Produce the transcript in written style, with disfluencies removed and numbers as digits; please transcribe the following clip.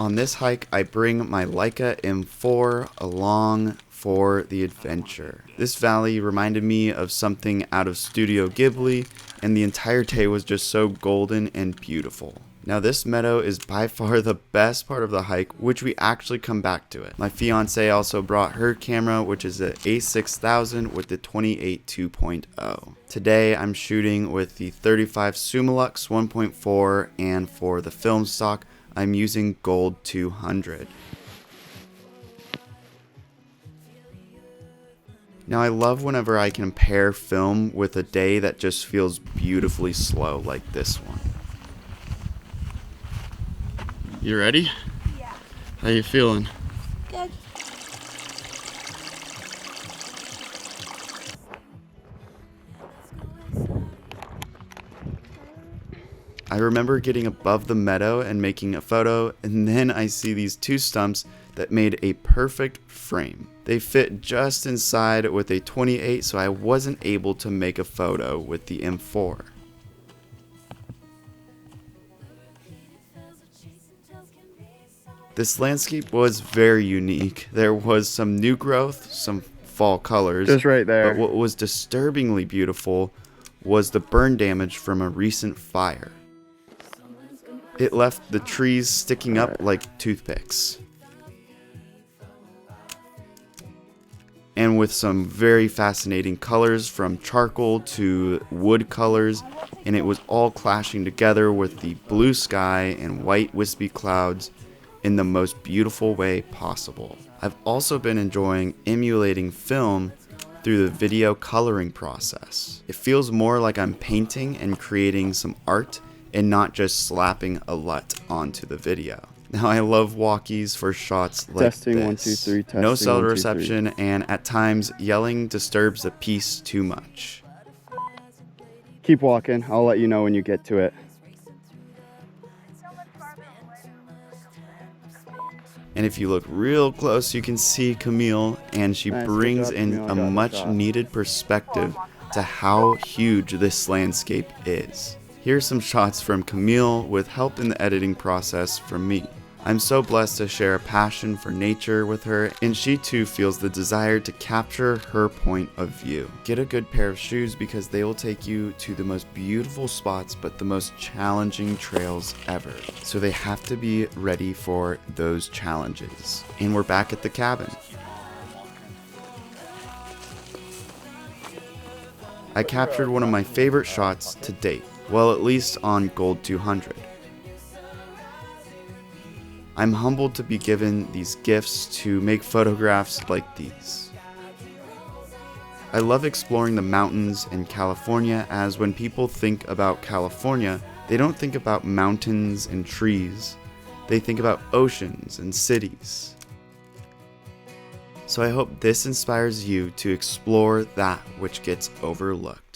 On this hike, I bring my Leica M4 along for the adventure. This valley reminded me of something out of Studio Ghibli, and the entire day was just so golden and beautiful. Now this meadow is by far the best part of the hike, which we actually come back to it. My fiance also brought her camera, which is an A6000 with the 28 2.0. Today I'm shooting with the 35 Summilux 1.4, and for the film stock, I'm using Gold 200. Now I love whenever I can pair film with a day that just feels beautifully slow like this one. You ready? Yeah. How you feeling? Good. I remember getting above the meadow and making a photo, and then I see these two stumps that made a perfect frame. They fit just inside with a 28, so I wasn't able to make a photo with the M4. This landscape was very unique. There was some new growth, some fall colors. Just right there. But what was disturbingly beautiful was the burn damage from a recent fire. It left the trees sticking up like toothpicks. And with some very fascinating colors from charcoal to wood colors, and it was all clashing together with the blue sky and white wispy clouds in the most beautiful way possible. I've also been enjoying emulating film through the video coloring process. It feels more like I'm painting and creating some art and not just slapping a LUT onto the video. Now I love walkies for shots like Testing, this. 1 2 3. Testing, No cell 1 2 3. reception, and at times yelling disturbs the piece too much. Keep walking. I'll let you know when you get to it. And if you look real close, you can see Camille, and she Nice, good brings job, in Camille. a Got the much shot. needed perspective to how huge this landscape is. Here's some shots from Camille with help in the editing process from me. I'm so blessed to share a passion for nature with her, and she too feels the desire to capture her point of view. Get a good pair of shoes because they will take you to the most beautiful spots but the most challenging trails ever. So they have to be ready for those challenges. And we're back at the cabin. I captured one of my favorite shots to date. Well, at least on Gold 200. I'm humbled to be given these gifts to make photographs like these. I love exploring the mountains in California, as when people think about California, they don't think about mountains and trees. They think about oceans and cities. So I hope this inspires you to explore that which gets overlooked.